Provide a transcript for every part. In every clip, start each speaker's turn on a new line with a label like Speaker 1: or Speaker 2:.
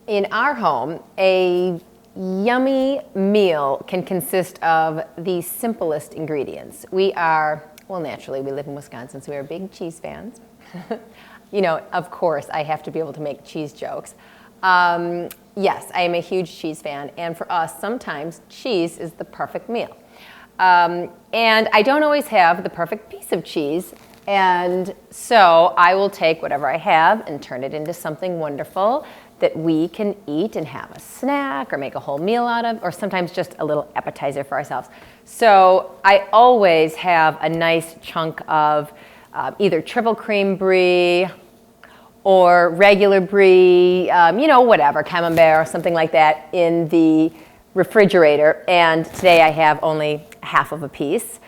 Speaker 1: In our home, a yummy meal can consist of the simplest ingredients. We are, well, naturally, we live in Wisconsin, so we are big cheese fans. You know, of course, I have to be able to make cheese jokes. Yes, I am a huge cheese fan, and for us, sometimes cheese is the perfect meal. And I don't always have the perfect piece of cheese, and so I will take whatever I have and turn it into something wonderful that we can eat and have a snack or make a whole meal out of, or sometimes just a little appetizer for ourselves. So I always have a nice chunk of either triple cream brie or regular brie, you know, whatever, camembert or something like that in the refrigerator. And today I have only half of a piece,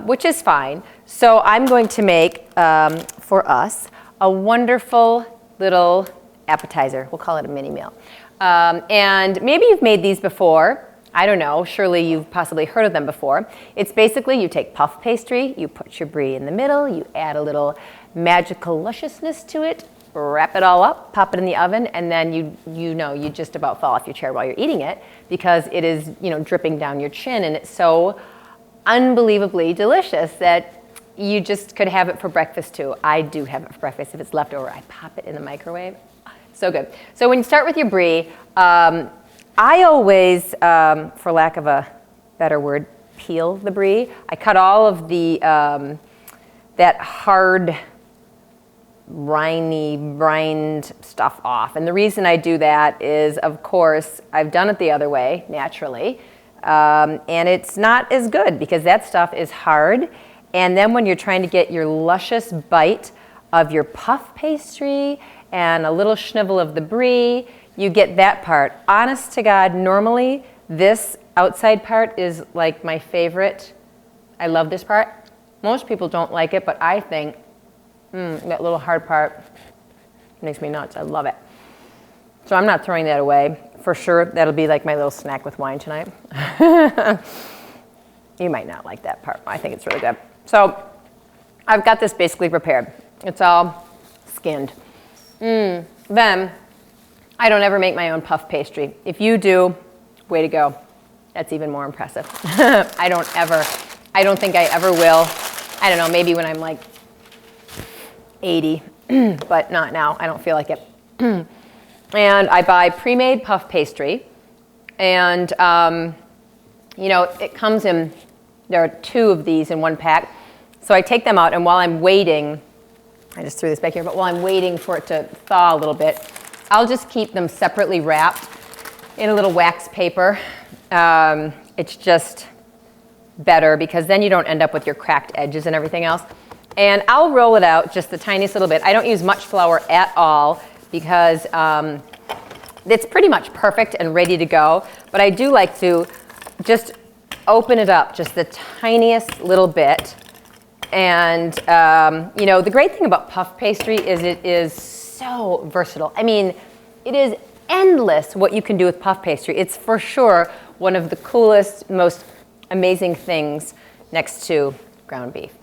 Speaker 1: which is fine. So I'm going to make, for us, a wonderful little appetizer. We'll call it a mini meal. And maybe you've made these before. I don't know, surely you've possibly heard of them before. It's basically you take puff pastry, you put your brie in the middle, you add a little magical lusciousness to it, wrap it all up, pop it in the oven, and then you just about fall off your chair while you're eating it because it is, you know, dripping down your chin, and it's so unbelievably delicious that you just could have it for breakfast too. I do have it for breakfast. If it's left over, I pop it in the microwave. So good. So when you start with your brie, I always, for lack of a better word, peel the brie. I cut all of the, that hard, rind stuff off. And the reason I do that is, of course, I've done it the other way, naturally. And it's not as good because that stuff is hard. And then when you're trying to get your luscious bite of your puff pastry and a little schnivel of the brie, you get that part. Honest to God, normally this outside part is like my favorite. I love this part. Most people don't like it, but I think that little hard part makes me nuts. I love it. So I'm not throwing that away. For sure, that'll be like my little snack with wine tonight. You might not like that part. I think it's really good. So I've got this basically prepared. It's all skinned. Then I don't ever make my own puff pastry. If you do, way to go. That's even more impressive. I don't think I ever will. I don't know, maybe when I'm like 80, but not now. I don't feel like it. And I buy pre-made puff pastry. And, you know, it comes in, there are 2 of these in one pack. So I take them out, and while I'm waiting, I just threw this back here, but while I'm waiting for it to thaw a little bit, I'll just keep them separately wrapped in a little wax paper. It's just better because then you don't end up with your cracked edges and everything else. And I'll roll it out just the tiniest little bit. I don't use much flour at all because it's pretty much perfect and ready to go. But I do like to just open it up just the tiniest little bit. And, you know, the great thing about puff pastry is it is so versatile. I mean, it is endless what you can do with puff pastry. It's for sure one of the coolest, most amazing things next to ground beef.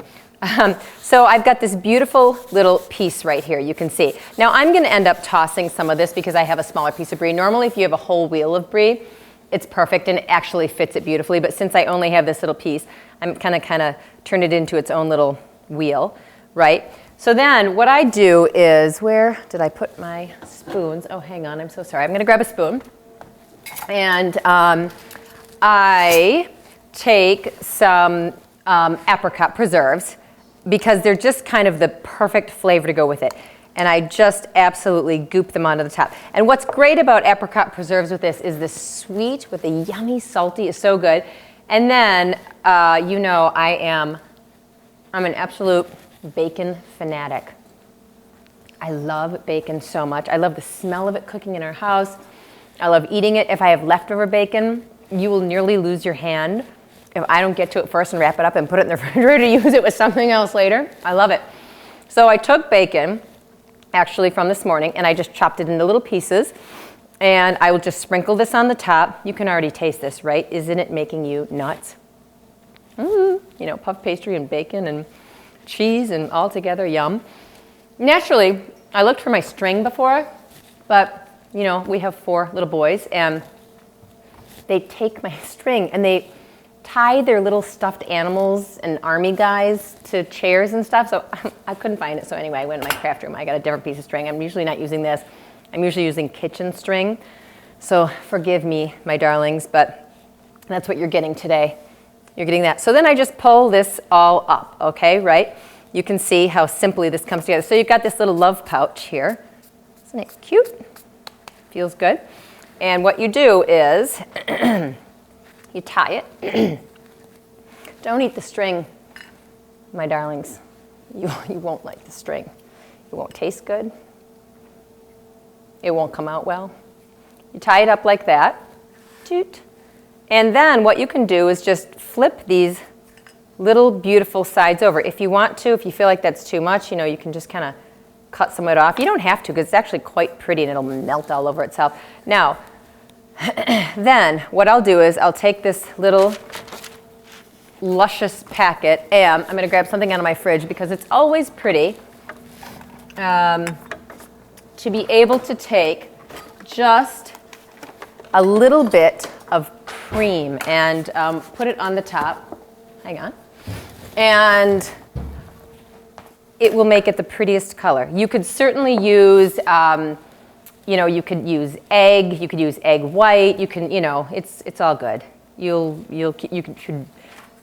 Speaker 1: So I've got this beautiful little piece right here, you can see. Now I'm going to end up tossing some of this because I have a smaller piece of brie. Normally if you have a whole wheel of brie, it's perfect and it actually fits it beautifully. But since I only have this little piece, I'm kind of turn it into its own little wheel, right? So then what I do is, where did I put my spoons? Oh, hang on, I'm so sorry. I'm going to grab a spoon. And I take some apricot preserves because they're just kind of the perfect flavor to go with it. And I just absolutely goop them onto the top. And what's great about apricot preserves with this is the sweet with the yummy salty is so good. And then, you know, I'm an absolute bacon fanatic. I love bacon so much. I love the smell of it cooking in our house. I love eating it. If I have leftover bacon, you will nearly lose your hand if I don't get to it first and wrap it up and put it in the refrigerator to use it with something else later. I love it. So I took bacon, actually from this morning, and I just chopped it into little pieces. And I will just sprinkle this on the top. You can already taste this, right? Isn't it making you nuts? You know, puff pastry and bacon and cheese and all together, yum. Naturally, I looked for my string before, but you know, we have 4 little boys, and they take my string and they tie their little stuffed animals and army guys to chairs and stuff. So I couldn't find it. So anyway, I went in my craft room. I got a different piece of string. I'm usually not using this. I'm usually using kitchen string. So forgive me, my darlings, but that's what you're getting today. You're getting that. So then I just pull this all up, okay, right? You can see how simply this comes together. So you've got this little love pouch here. Isn't it cute? Feels good. And what you do is you tie it. Don't eat the string, my darlings. You won't like the string. It won't taste good. It won't come out well. You tie it up like that. Toot. And then what you can do is just flip these little beautiful sides over. If you want to, if you feel like that's too much, you know, you can just kind of cut some of it off. You don't have to, because it's actually quite pretty and it'll melt all over itself. Now, then what I'll do is I'll take this little luscious packet and I'm going to grab something out of my fridge, because it's always pretty to be able to take just a little bit of cream and put it on the top. Hang on. And it will make it the prettiest color. You could certainly use, you know, you could use egg. You could use egg white. You can, you know, it's all good. You could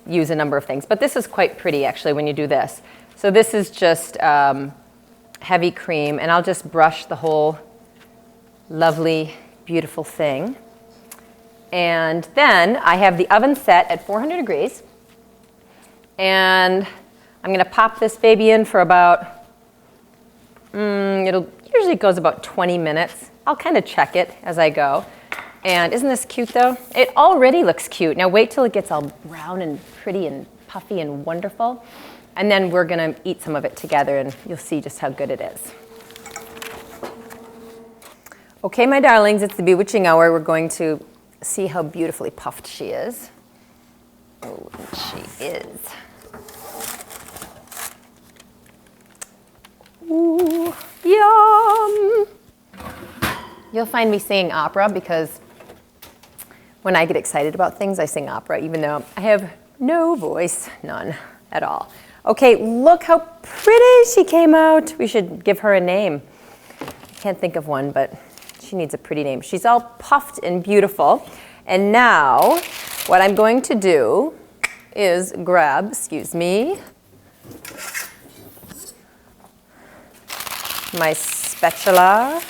Speaker 1: use a number of things, but this is quite pretty actually when you do this. So this is just heavy cream, and I'll just brush the whole lovely, beautiful thing. And then I have the oven set at 400 degrees, and I'm going to pop this baby in for about, it'll usually goes about 20 minutes. I'll kind of check it as I go. And isn't this cute though? It already looks cute. Now wait till it gets all brown and pretty and puffy and wonderful. And then we're going to eat some of it together, and you'll see just how good it is. Okay, my darlings, it's the bewitching hour. We're going to see how beautifully puffed she is. Oh, she is. Ooh, yum! You'll find me singing opera, because when I get excited about things, I sing opera, even though I have no voice, none at all. Okay, look how pretty she came out. We should give her a name. I can't think of one, but she needs a pretty name. She's all puffed and beautiful. And now, what I'm going to do is grab, excuse me, my spatula,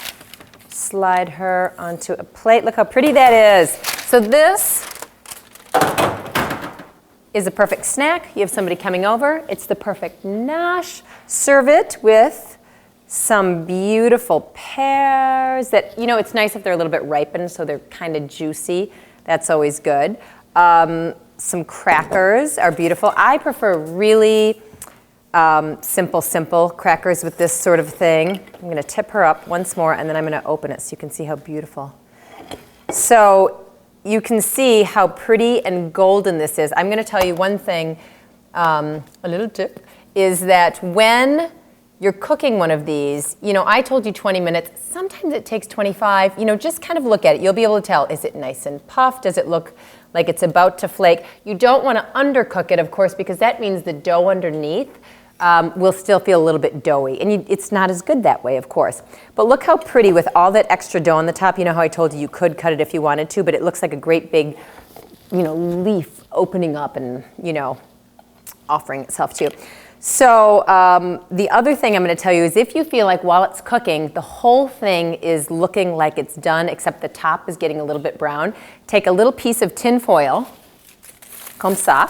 Speaker 1: slide her onto a plate. Look how pretty that is. So this is a perfect snack. You have somebody coming over. It's the perfect nosh. Serve it with some beautiful pears that, you know, it's nice if they're a little bit ripened, so they're kind of juicy. That's always good. Some crackers are beautiful. I prefer really simple crackers with this sort of thing. I'm going to tip her up once more, and then I'm going to open it so you can see how beautiful. So you can see how pretty and golden this is. I'm going to tell you one thing, a little tip, is that when you're cooking one of these, you know, I told you 20 minutes. Sometimes it takes 25. You know, just kind of look at it. You'll be able to tell, is it nice and puffed? Does it look like it's about to flake? You don't want to undercook it, of course, because that means the dough underneath will still feel a little bit doughy. And it's not as good that way, of course. But look how pretty with all that extra dough on the top. You know how I told you you could cut it if you wanted to, but it looks like a great big, you know, leaf opening up and, you know, offering itself to you. So the other thing I'm going to tell you is if you feel like while it's cooking, the whole thing is looking like it's done, except the top is getting a little bit brown, take a little piece of tin foil, comme ça,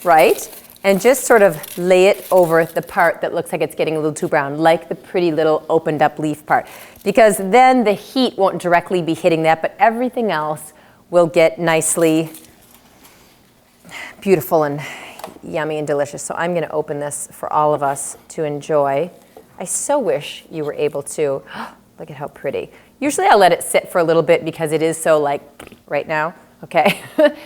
Speaker 1: right? And just sort of lay it over the part that looks like it's getting a little too brown, like the pretty little opened up leaf part. Because then the heat won't directly be hitting that, but everything else will get nicely beautiful and yummy and delicious. So I'm going to open this for all of us to enjoy. I so wish you were able to. Look at how pretty. Usually I'll let it sit for a little bit because it is so like right now. Okay,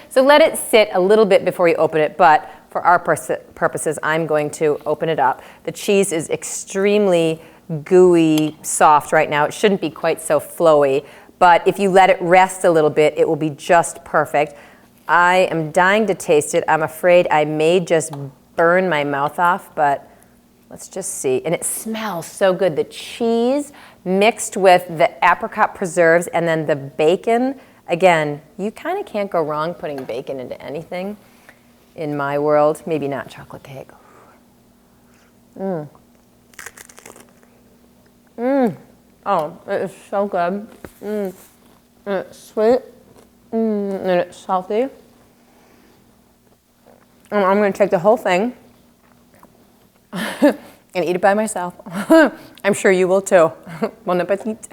Speaker 1: so let it sit a little bit before you open it, but for our purposes, I'm going to open it up. The cheese is extremely gooey, soft right now. It shouldn't be quite so flowy, but if you let it rest a little bit, it will be just perfect. I am dying to taste it. I'm afraid I may just burn my mouth off, but let's just see. And it smells so good. The cheese mixed with the apricot preserves and then the bacon. Again, you kind of can't go wrong putting bacon into anything in my world. Maybe not chocolate cake. Oh, it is so good. And it's sweet. And it's salty. And I'm going to take the whole thing and eat it by myself. I'm sure you will too. Bon appetit.